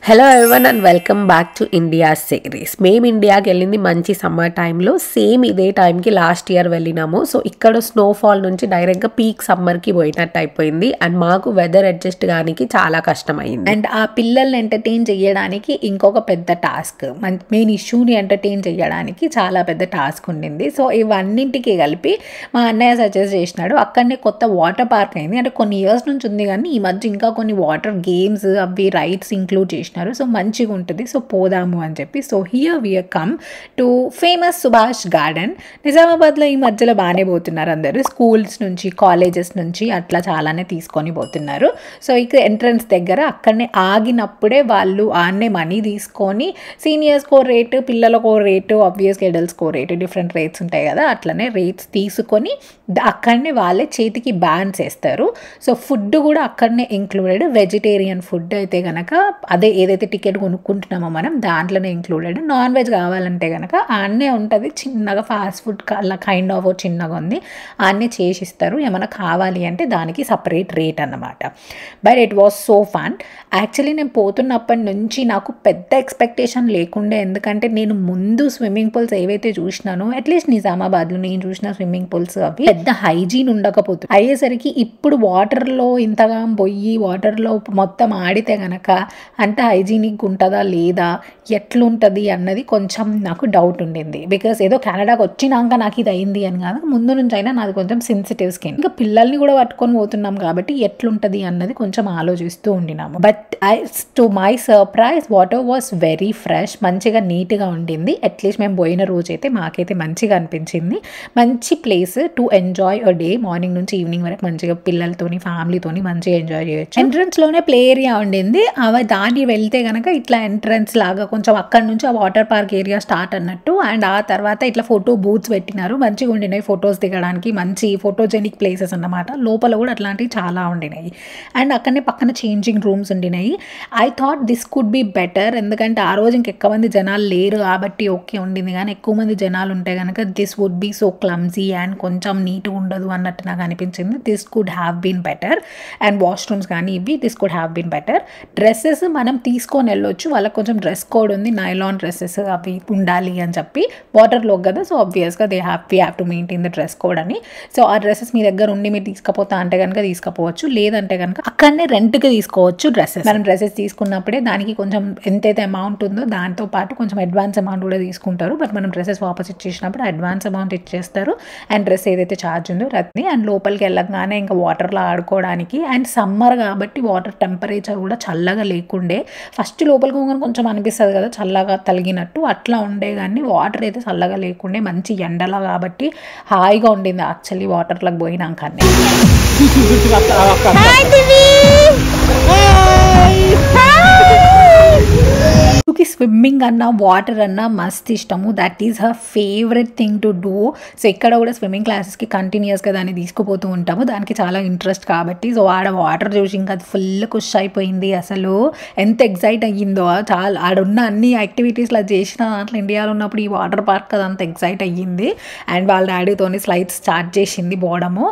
Hello everyone and welcome back to India series. మేము ఇండియాకి వెళ్ళింది మంచి సమ్మర్ టైంలో, సేమ్ ఇదే టైంకి లాస్ట్ ఇయర్ వెళ్ళినాము. సో ఇక్కడ స్నోఫాల్ నుంచి డైరెక్ట్గా పీక్ సమ్మర్కి పోయినట్టు అయిపోయింది అండ్ మాకు వెదర్ అడ్జస్ట్ కానికి చాలా కష్టమైంది. అండ్ ఆ పిల్లల్ని ఎంటర్టైన్ చేయడానికి ఇంకొక పెద్ద టాస్క్, మెయిన్ ఇష్యూని ఎంటర్టైన్ చేయడానికి చాలా పెద్ద టాస్క్ ఉండింది. సో ఇవన్నింటికి కలిపి మా అన్నయ్య సజెస్ట్ చేసినాడు. అక్కడనే కొత్త వాటర్ పార్క్ అయింది, అంటే కొన్ని ఇయర్స్ నుంచి ఉంది కానీ ఈ మధ్య ఇంకా కొన్ని వాటర్ గేమ్స్ అవి రైడ్స్ ఇంక్లూడ్ చేసినారు. సో మంచిగా ఉంటుంది, సో పోదాము అని చెప్పి. So here we come to famous Subhash Garden. నిజామాబాద్లో ఈ మధ్యలో బాగానే పోతున్నారు అందరూ, స్కూల్స్ నుంచి కాలేజెస్ నుంచి అట్లా చాలానే తీసుకొని పోతున్నారు. సో ఇక ఎంట్రన్స్ దగ్గర అక్కడనే ఆగినప్పుడే వాళ్ళు ఆడనే మనీ తీసుకొని సీనియర్స్కో రేటు, పిల్లలకో రేటు, ఆబ్వియస్గా అడల్ట్స్కో రేటు, డిఫరెంట్ రేట్స్ ఉంటాయి కదా, అట్లనే రేట్స్ తీసుకొని అక్కడనే వాళ్ళే చేతికి బ్యాన్స్ వేస్తారు. సో ఫుడ్ కూడా అక్కడనే ఇంక్లూడెడ్. వెజిటేరియన్ ఫుడ్ అయితే కనుక అదే ఏదైతే టికెట్ కొనుక్కుంటున్నామో మనం దాంట్లోనే ఇంక్లూడెడ్. నాన్ వెజ్ కావాలంటే కనుక ఆడనే ఉంటుంది, చిన్నగా ఫాస్ట్ ఫుడ్ అలా కైండ్ ఆఫ్ చిన్నగా ఉంది, ఆడనే చేసిస్తారు. ఏమైనా కావాలి అంటే దానికి సపరేట్ రేట్ అన్నమాట. But it was so fun. Actually నేను పోతున్నప్పటి నుంచి నాకు పెద్ద ఎక్స్పెక్టేషన్ లేకుండే, ఎందుకంటే నేను ముందు స్విమ్మింగ్ పూల్స్ ఏవైతే చూసినానో, అట్లీస్ట్ నిజామాబాద్లో నేను చూసిన స్విమ్మింగ్ పూల్స్ అవి పెద్ద హైజీన్ ఉండకపోతుంది. అయ్యేసరికి ఇప్పుడు వాటర్లో ఇంతగా పోయి వాటర్లో మొత్తం ఆడితే కనుక అంత హైజీనిక్ ఉంటుందా లేదా, ఎట్లుంటుంది అన్నది కొంచెం నాకు డౌట్ ఉండింది. బికాస్ ఏదో కెనడాకి వచ్చినాక నాకు ఇది అయింది అని కాదు, ముందు నుంచి అయినా నాది కొంచెం సెన్సిటివ్ స్కిన్. ఇంకా పిల్లల్ని కూడా పట్టుకొని పోతున్నాం కాబట్టి ఎట్లుంటుంది అన్నది కొంచెం ఆలోచిస్తూ ఉండినాము. But to my surprise water was very fresh, మంచిగా నీట్గా ఉండింది. అట్లీస్ట్ మేము పోయిన రోజైతే మాకైతే మంచిగా అనిపించింది. మంచి place to enjoy a day, morning నుంచి ఈవినింగ్ వరకు మంచిగా పిల్లలతోని ఫ్యామిలీతోని మంచిగా ఎంజాయ్ చేయొచ్చు. ఎంట్రన్స్లోనే ప్లే ఏరియా ఉండింది, అవి దాటి వెళ్తే కనుక ఇట్లా ఎంట్రన్స్ లాగా కొంచెం అక్కడ నుంచి ఆ వాటర్ పార్క్ ఏరియా స్టార్ట్ అన్నట్టు. అండ్ ఆ తర్వాత ఇట్లా ఫోటో బూత్స్ పెట్టినారు, మంచిగా ఉండినాయి ఫొటోస్ దిగడానికి, మంచి ఫోటోజెనిక్ ప్లేసెస్ అన్నమాట. లోపల కూడా అట్లాంటివి చాలా ఉండినాయి. అండ్ అక్కడనే పక్కన చేంజింగ్ రూమ్స్ ఉండినాయి. I thought this could be better, ఎందుకంటే ఆ రోజు ఇంకెక్కువ మంది జనాలు లేరు కాబట్టి ఓకే ఉండింది, కానీ ఎక్కువ మంది జనాలు ఉంటే కనుక this would be so clumsy and కొంచెం నీట్గా ఉండదు అన్నట్టు నాకు అనిపించింది. This could have been better. And washrooms కానీ ఇవి this could have been better. Dresses మనం తీసుకొని వెళ్ళొచ్చు, వాళ్ళకి కొంచెం డ్రెస్ కోడ్ ఉంది, నైలాన్ డ్రెస్సెస్ అవి ఉండాలి అని చెప్పి, వాటర్లో కదా, సో ఆబ్వియస్గా we have to maintain the dress code అని. సో ఆ డ్రెస్సెస్ మీ దగ్గర ఉండి మీరు తీసుకపోతా అంటే కనుక తీసుకపోవచ్చు, లేదంటే కనుక అక్కడనే రెంట్కి తీసుకోవచ్చు డ్రెస్సెస్. మనం డ్రెస్సెస్ తీసుకున్నప్పుడే దానికి కొంచెం ఎంతైతే అమౌంట్ ఉందో దాంతో పాటు కొంచెం అడ్వాన్స్ అమౌంట్ కూడా తీసుకుంటారు. బట్ మనం డ్రెస్సెస్ వాపస్ ఇచ్చేసినప్పుడు అడ్వాన్స్ అమౌంట్ ఇచ్చేస్తారు అండ్ డ్రెస్ ఏదైతే ఛార్జ్ ఉందో రత్ని. అండ్ లోపలికి వెళ్ళగానే ఇంకా వాటర్లో ఆడుకోవడానికి, అండ్ సమ్మర్ కాబట్టి వాటర్ టెంపరేచర్ కూడా చల్లగా లేకుండే. ఫస్ట్ లోపలికి కొంచెం అనిపిస్తుంది కదా చల్లగా తలిగినట్టు, అట్లా ఉండే కానీ వాటర్ అయితే చల్లగా లేకుండే, మంచి ఎండలా కాబట్టి హాయిగా ఉండింది యాక్చువల్లీ వాటర్లోకి పోయినాకనే. స్విమ్మింగ్ అన్నా వాటర్ అన్నా మస్త్ ఇష్టము, that is her favourite thing to do. So ఇక్కడ కూడా స్విమ్మింగ్ క్లాసెస్కి కంటిన్యూస్గా దాన్ని తీసుకుపోతూ ఉంటాము, దానికి చాలా ఇంట్రెస్ట్ కాబట్టి. సో ఆడ వాటర్ చూసి ఇంకా అది ఫుల్ ఖుష్ అయిపోయింది, అసలు ఎంత ఎగ్జైట్ అయ్యిందో. చాలా ఆడున్న అన్ని యాక్టివిటీస్లో అది చేసిన దాంట్లో ఇండియాలో ఉన్నప్పుడు ఈ వాటర్ పార్క్ అది అంత ఎగ్జైట్ అయ్యింది. అండ్ వాళ్ళ డాడీతోని స్లైడ్స్ స్టార్ట్ చేసింది పోవడము.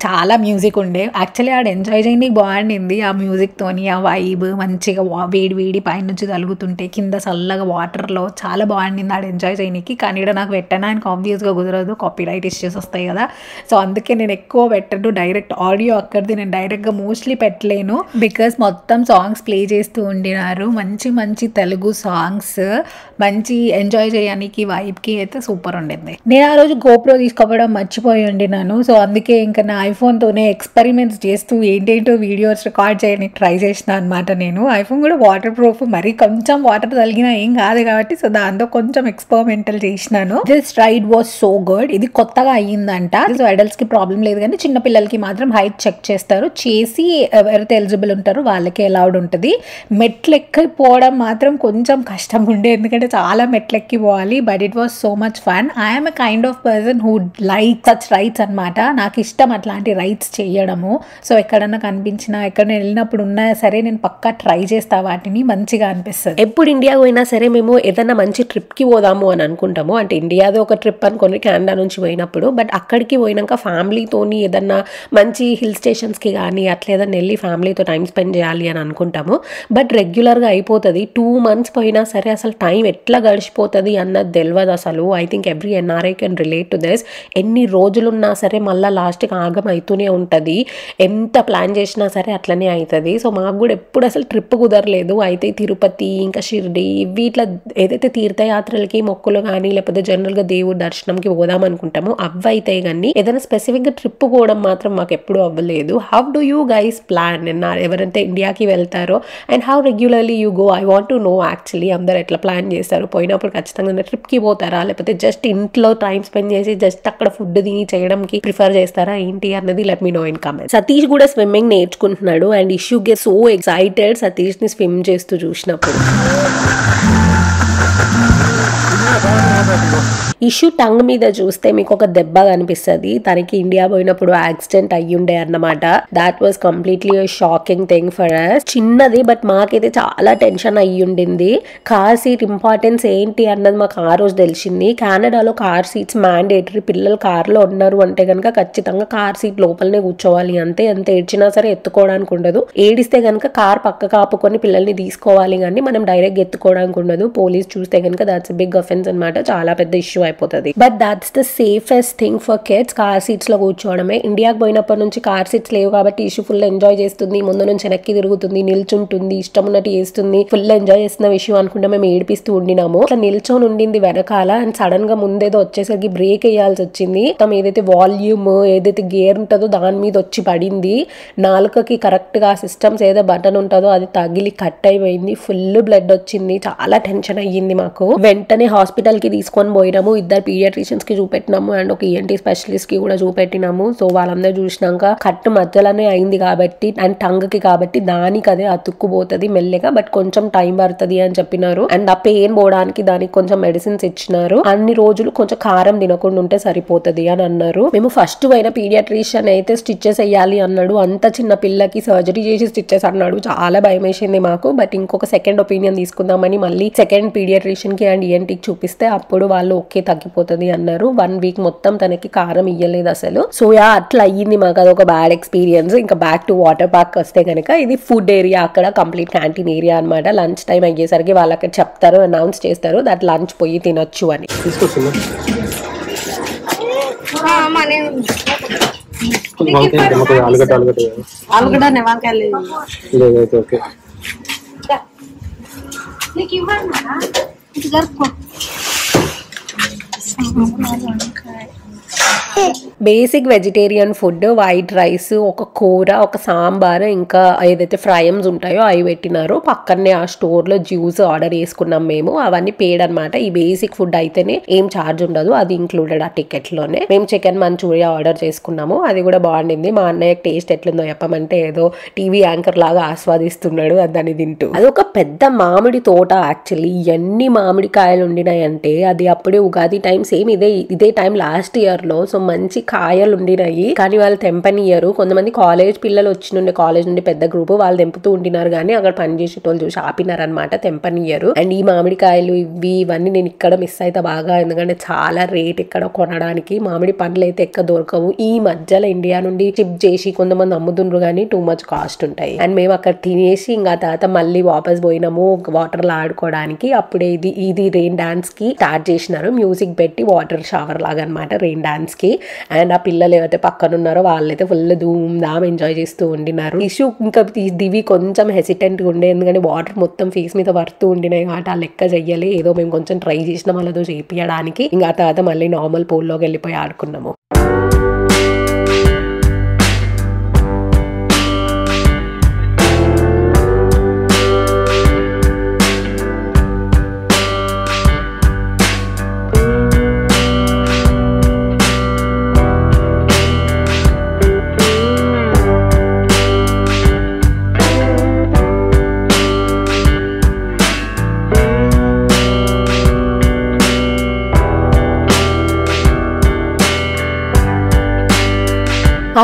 చాలా మ్యూజిక్ ఉండే, యాక్చువల్లీ ఆడ ఎంజాయ్ చేయడానికి బాగుండింది ఆ మ్యూజిక్తోని, ఆ వైబ్ మంచిగా వేడి వేడి పైనుంచి తలుగుతుంటే కింద చల్లగా వాటర్లో చాలా బాగుండింది ఆడ ఎంజాయ్ చేయడానికి. కానీ ఇక్కడ నాకు పెట్టడానికి ఆబ్వియస్గా కుదరదు, కాపీరైట్ ఇష్యూస్ వస్తాయి కదా. సో అందుకే నేను ఎక్కువ పెట్టను, డైరెక్ట్ ఆడియో అక్కడిది నేను డైరెక్ట్గా మోస్ట్లీ పెట్టలేను, బికాస్ మొత్తం సాంగ్స్ ప్లే చేస్తూ ఉండినారు, మంచి మంచి తెలుగు సాంగ్స్, మంచి ఎంజాయ్ చేయడానికి వైబ్కి అయితే సూపర్ ఉండింది. నేను ఆ రోజు గోప్రో తీసుకోవడం మర్చిపోయి ఉండినాను. సో అందుకే ఇంకా నా ఐఫోన్తోనే ఎక్స్పెరిమెంట్స్ చేస్తూ ఏంటేంటో వీడియోస్ రికార్డ్ చేయడానికి ట్రై చేసిన అనమాట. నేను ఐఫోన్ కూడా వాటర్ ప్రూఫ్, మరి కొంచెం వాటర్ తగిలినా ఏం కాదు కాబట్టి సో దాంతో కొంచెం ఎక్స్పెరిమెంటల్ చేసినాను. This ride was so good. ఇది కొత్తగా అయ్యిందంట, సో అడల్ట్స్ కి ప్రాబ్లం లేదు కానీ చిన్న పిల్లలకి మాత్రం హైట్ చెక్ చేస్తారు, చేసి ఎవరైతే ఎలిజిబుల్ ఉంటారో వాళ్ళకి అలౌడ్ ఉంటుంది. మెట్లు ఎక్కిపోవడం మాత్రం కొంచెం కష్టం ఉండే, ఎందుకంటే చాలా మెట్లు ఎక్కిపోవాలి. But it was so much fun. I'm a kind of person who like such rides అనమాట, నాకు ఇష్టం అట్లా అలాంటి రైడ్స్ చేయడము. సో ఎక్కడన్నా కనిపించినా ఎక్కడ నేను వెళ్ళినప్పుడు ఉన్నా సరే నేను పక్కా ట్రై చేస్తా వాటిని, మంచిగా అనిపిస్తుంది. ఎప్పుడు ఇండియా పోయినా సరే మేము ఏదైనా మంచి ట్రిప్కి పోదాము అని అనుకుంటాము. అంటే ఇండియాదో ఒక ట్రిప్ అనుకోని కెనడా నుంచి పోయినప్పుడు, బట్ అక్కడికి పోయినాక ఫ్యామిలీతోని ఏదన్నా మంచి హిల్ స్టేషన్స్కి కానీ అట్లా ఏదైనా వెళ్ళి ఫ్యామిలీతో టైం స్పెండ్ చేయాలి అని అనుకుంటాము. బట్ రెగ్యులర్గా అయిపోతుంది. 2 months పోయినా సరే అసలు టైం ఎట్లా గడిచిపోతుంది అన్నది తెలియదు అసలు. I think every NRI can relate to this. ఎన్ని రోజులున్నా సరే మళ్ళీ లాస్ట్కి ఆగం అవుతూనే ఉంటుంది. ఎంత ప్లాన్ చేసినా సరే అట్లనే అవుతుంది. సో మాకు కూడా ఎప్పుడు అసలు ట్రిప్ కుదరలేదు. అయితే తిరుపతి ఇంకా షిర్డీ వీటిలో ఏదైతే తీర్థయాత్రలకి మొక్కులు కానీ లేకపోతే జనరల్గా దేవుడి దర్శనంకి పోదాం అనుకుంటామో అవి అయితే కానీ ఏదైనా స్పెసిఫిక్గా ట్రిప్ పోవడం మాత్రం మాకు ఎప్పుడు అవ్వలేదు. How do you guys plan? ఎవరైతే ఇండియాకి వెళ్తారో and how regularly you go? I want to know actually. అందరు ఎట్లా ప్లాన్ చేస్తారు? పోయినప్పుడు ఖచ్చితంగా ట్రిప్కి పోతారా లేకపోతే జస్ట్ ఇంట్లో టైం స్పెండ్ చేసి జస్ట్ అక్కడ ఫుడ్ తిని చేయడానికి ప్రిఫర్ చేస్తారా ఏంటి అన్నది let me know in comment. Satish కూడా స్విమ్మింగ్ నేర్చుకుంటున్నాడు అండ్ ఇష్యూ గెట్ సో ఎక్సైటెడ్ సతీష్ని స్విమ్ చేస్తూ చూసినప్పుడు. ఇష్యూ టంగ్ మీద చూస్తే మీకు ఒక దెబ్బ కనిపిస్తుంది. తనకి ఇండియా పోయినప్పుడు యాక్సిడెంట్ అయ్యుండే అన్నమాట. That was completely shocking thing for us. చిన్నది బట్ మాకైతే చాలా టెన్షన్ అయ్యుండింది. కార్ సీట్ ఇంపార్టెన్స్ ఏంటి అన్నది మాకు ఆ రోజు తెలిసింది. కెనడాలో కార్ సీట్స్ మ్యాండేటరీ. పిల్లలు కార్లో ఉన్నారు అంటే కనుక ఖచ్చితంగా కార్ సీట్ లోపలనే కూర్చోవాలి. అంతే. ఎంత ఏడ్చినా సరే ఎత్తుకోవడానికి ఉండదు. ఏడిస్తే కనుక కార్ పక్క కాపుకొని పిల్లల్ని తీసుకోవాలి కానీ మనం డైరెక్ట్ ఎత్తుకోవడానికి ఉండదు. పోలీస్ చూస్తే కనుక దాట్స్ బిగ్ అఫెన్స్ అనమాట. చాలా పెద్ద ఇష్యూ అయిపోతుంది. But that's the safest thing for kids. Car seats లో కూర్చోవడమే. ఇండియాకి పోయినప్పటి నుంచి కార్ సీట్స్ లేవు కాబట్టి ఇష్యూ ఫుల్ ఎంజాయ్ చేస్తుంది. ముందు నుంచి వెనక్కి తిరుగుతుంది, నిల్చుంటుంది, ఇష్టం ఉన్నట్టు చేస్తుంది. ఫుల్ ఎంజాయ్ చేస్తున్న విషయం అనుకుంటే మేము ఏడిపిస్తూ ఉండినాము. అట్లా నిల్చొని ఉండింది వెనకాల అండ్ సడన్ గా ముందేదో వచ్చేసరికి బ్రేక్ వేయాల్సి వచ్చింది. ఏదైతే వాల్యూమ్ ఏదైతే గేర్ ఉంటుందో దాని మీద వచ్చి పడింది. నాలుకకి కరెక్ట్ గా సిస్టమ్స్ ఏదో బటన్ ఉంటుందో అది తగిలి కట్ అయిపోయింది. ఫుల్ బ్లడ్ వచ్చింది. చాలా టెన్షన్ అయ్యింది మాకు. వెంటనే హాస్పిటల్ కి తీసుకొని పోయినాము. 2 పీడియాట్రిషియన్స్ కి చూపెట్టినాము అండ్ ఒక ఈఎన్టీ స్పెషలిస్ట్ కి కూడా చూపెట్టినాము. సో వాళ్ళందరూ చూసినాక కట్టు మధ్యలోనే అయింది కాబట్టి అండ్ టంగ్ కి కాబట్టి దానికి అదే అతుక్కుపోతుంది మెల్లగా. బట్ కొంచెం టైం పడుతుంది అని చెప్పినారు. అండ్ ఆ పెయిన్ పోవడానికి దానికి కొంచెం మెడిసిన్స్ ఇచ్చినారు. అన్ని రోజులు కొంచెం కారం తినకుండా ఉంటే సరిపోతుంది అని అన్నారు. మేము ఫస్ట్ పోయిన పీడియాట్రిషియన్ అయితే స్టిచెస్ వేయాలి అన్నాడు. అంత చిన్న పిల్లకి సర్జరీ చేసి స్టిచెస్ అన్నాడు. చాలా భయం వేసింది మాకు. బట్ ఇంకొక సెకండ్ ఒపీనియన్ తీసుకుందామని మళ్ళీ సెకండ్ పీడియాట్రిషియన్ కి అండ్ ఈఎన్టీకి చూపిస్తే అప్పుడు వాళ్ళు ఓకే తగ్గిపోతుంది అన్నారు. 1 week మొత్తం తనకి కారం ఇయ్యలేదు అసలు. సో యా అట్లా అయ్యింది మాకు. అదొక బ్యాడ్ ఎక్స్పీరియన్స్. ఇంకా బ్యాక్ టు వాటర్ పార్క్ వస్తే కనుక ఇది ఫుడ్ ఏరియా. అక్కడ కంప్లీట్ క్యాంటీన్ ఏరియా అనమాట. లంచ్ టైం అయ్యేసరికి వాళ్ళకి చెప్తారు, అనౌన్స్ చేస్తారు దట్ లంచ్ పోయి తినొచ్చు అని. Basic vegetarian food, white rice, ఒక కూర, ఒక సాంబార్, ఇంకా ఏదైతే ఫ్రైమ్స్ ఉంటాయో అవి పెట్టినారు. పక్కనే ఆ స్టోర్ లో జ్యూస్ ఆర్డర్ చేసుకున్నాం మేము. అవన్నీ పేడ్ అనమాట. ఈ బేసిక్ ఫుడ్ అయితేనే ఏం ఛార్జ్ ఉండదు. అది ఇంక్లూడెడ్ ఆ టికెట్ లోనే. మేము చికెన్ మంచూరియా ఆర్డర్ చేసుకున్నాము. అది కూడా బాగుండింది. మా అన్నయ్య టేస్ట్ ఎట్లుందో చెప్పమంటే ఏదో టీవీ యాంకర్ లాగా ఆస్వాదిస్తున్నాడు దాన్ని తింటూ. అది ఒక పెద్ద మామిడి తోట యాక్చువల్లీ. ఎన్ని మామిడికాయలు ఉండినాయంటే అది అప్పుడే ఉగాది టైం సేమ్ ఇదే టైం లాస్ట్ ఇయర్ లో. సో మంచి కాయలు ఉండినాయి కానీ వాళ్ళు తెంపనియ్యరు. కొంతమంది కాలేజ్ పిల్లలు వచ్చినుండే, కాలేజ్ నుండి పెద్ద గ్రూప్ వాళ్ళు తెంపుతూ ఉండినారు కానీ అక్కడ పనిచేసేటోళ్ళు చూసి ఆపినారనమాట, తెంపనియ్యరు. అండ్ ఈ మామిడికాయలు ఇవన్నీ నేను ఇక్కడ మిస్ అయితే బాగా. ఎందుకంటే చాలా రేట్ ఇక్కడ కొనడానికి. మామిడి పండ్లు అయితే ఎక్క దొరకవు. ఈ మధ్యలో ఇండియా నుండి షిప్ చేసి కొంతమంది అమ్ముతుండ్రు కానీ టూ మచ్ కాస్ట్ ఉంటాయి. అండ్ మేము అక్కడ తినేసి ఇంకా తర్వాత మళ్ళీ వాపస్ పోయినాము వాటర్ లో ఆడుకోవడానికి. అప్పుడే ఇది రెయిన్ డాన్స్ కి స్టార్ట్ చేసినారు. మ్యూజిక్ పెట్టి వాటర్ షవర్ లాగా అనమాట రెయిన్ డాన్స్ కి. అండ్ ఆ పిల్లలు ఏవైతే పక్కన ఉన్నారో వాళ్ళైతే ఫుల్ ధూమ్ ధామ్ ఎంజాయ్ చేస్తూ ఉండినారు. ఇష్యూ ఇంకా దివి కొంచెం హెసిటెంట్ గా ఉండే. ఎందుకంటే వాటర్ మొత్తం ఫేస్ మీద పడుతూ ఉండినాయి కాబట్టి ఆ లెక్క చెయ్యాలి. ఏదో మేము కొంచెం ట్రై చేసినాం వాళ్ళతో చేపియడానికి. ఇంకా తర్వాత మళ్ళీ నార్మల్ పూల్లోకి వెళ్ళిపోయి ఆడుకున్నాము.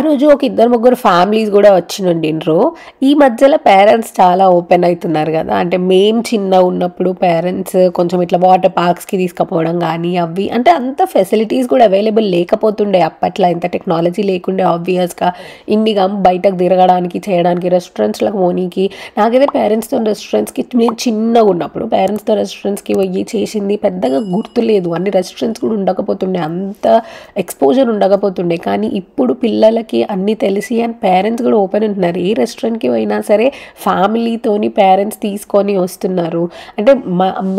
రోజు ఒక 2-3 ఫ్యామిలీస్ కూడా వచ్చినుండిండ్రు. ఈ మధ్యలో పేరెంట్స్ చాలా ఓపెన్ అవుతున్నారు కదా, అంటే మేము చిన్న ఉన్నప్పుడు పేరెంట్స్ కొంచెం ఇట్లా వాటర్ పార్క్స్కి తీసుకుపోవడం కానీ అవి, అంటే అంత ఫెసిలిటీస్ కూడా అవైలబుల్ లేకపోతుండే అప్పట్లో, ఇంత టెక్నాలజీ లేకుండే ఆబ్వియస్గా. ఇన్నిగా బయటకు తిరగడానికి చేయడానికి రెస్టారెంట్స్లకు పోనీకి. నాకైతే పేరెంట్స్తో రెస్టారెంట్స్కి నేను చిన్నగా ఉన్నప్పుడు పేరెంట్స్తో రెస్టారెంట్స్కి పోయి చేసింది పెద్దగా గుర్తులేదు. అన్ని రెస్టారెంట్స్ కూడా ఉండకపోతుండే, అంత ఎక్స్పోజర్ ఉండకపోతుండే. కానీ ఇప్పుడు పిల్లలకి అన్నీ తెలిసి అండ్ పేరెంట్స్ కూడా ఓపెన్ ఉంటున్నారు. ఏ రెస్టారెంట్కి పోయినా సరే ఫ్యామిలీతోని పేరెంట్స్ తీసుకొని వస్తున్నారు. అంటే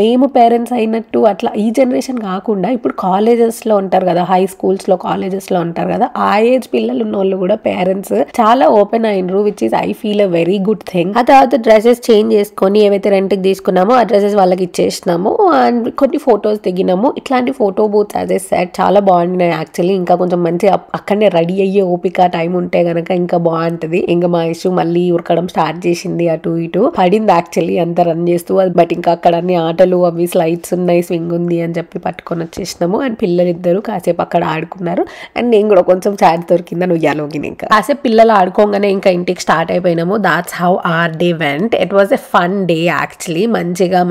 మేము పేరెంట్స్ అయినట్టు అట్లా ఈ జనరేషన్ కాకుండా ఇప్పుడు కాలేజెస్లో ఉంటారు కదా, హై స్కూల్స్లో కాలేజెస్లో ఉంటారు కదా, ఆ ఏజ్ పిల్లలు ఉన్న వాళ్ళు కూడా పేరెంట్స్ చాలా ఓపెన్ అయినరు, which is I feel a very good thing. ఆ తర్వాత డ్రెస్సెస్ చేంజ్ చేసుకొని ఏవైతే రెంట్కి తీసుకున్నామో ఆ డ్రెస్సెస్ వాళ్ళకి ఇచ్చేసినాము అండ్ కొన్ని ఫొటోస్ దిగినాము. ఇట్లాంటి photo booths as a set చాలా బాగున్నాయి యాక్చువల్లీ. ఇంకా కొంచెం మంచిగా అక్కడనే రెడీ అయ్యే ఓపిక టైం ఉంటే గనక ఇంకా బాగుంటది. ఇంకా మా ఇష్యూ మళ్ళీ ఉరకడం స్టార్ట్ చేసింది, అటు ఇటు పడింది యాక్చువల్లీ అంతా రన్ చేస్తూ. బట్ ఇంకా అక్కడ అన్ని ఆటలు అవి స్లైడ్స్ ఉన్నాయి, స్వింగ్ ఉంది అని చెప్పి పట్టుకొని వచ్చేసినాము. అండ్ పిల్లలిద్దరు కాసేపు అక్కడ ఆడుకున్నారు అండ్ నేను కూడా కొంచెం చాట్ దొరికిందని ఉయ్యాలోగిన. ఇంకా కాసేపు పిల్లలు ఆడుకోగానే ఇంకా ఇంటికి స్టార్ట్ అయిపోయినాము. That's how our day went. It was a fun day actually.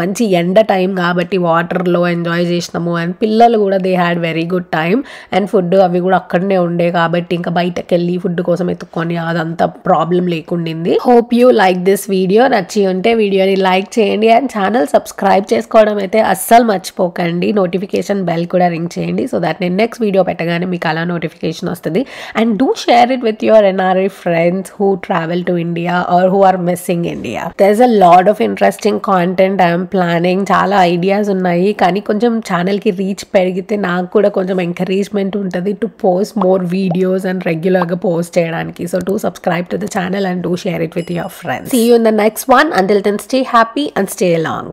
మంచి ఎండ టైం కాబట్టి వాటర్లో ఎంజాయ్ చేసినాము అండ్ పిల్లలు కూడా they had very good time. And food అవి కూడా అక్కడనే ఉండే కాబట్టి ఇంకా బయటకు వెళ్ళి ఫుడ్ కోసం ఎత్తుక్కొని అదంతా ప్రాబ్లం లేకుండింది. Hope you like this video. నచ్చి ఉంటే వీడియోని లైక్ చేయండి అండ్ ఛానల్ సబ్స్క్రైబ్ చేసుకోవడం అయితే అస్సలు మర్చిపోకండి. నోటిఫికేషన్ బెల్ కూడా రింగ్ చేయండి సో దట్ నేను నెక్స్ట్ వీడియో పెట్టగానే మీకు అలా నోటిఫికేషన్ వస్తుంది. And do share it with your NRI friends who travel to India or who are missing India. There is a lot of interesting content I'm planning. చాలా ideas ఉన్నాయి కానీ కొంచెం ఛానల్కి రీచ్ పెరిగితే నాకు కూడా కొంచెం ఎంకరేజ్మెంట్ ఉంటుంది to post more videos and రెగ్యులర్గా పోస్ట్ చేయడానికి. So do subscribe to the channel and do share it with your friends. See you in the next one. Until then, stay happy and stay along.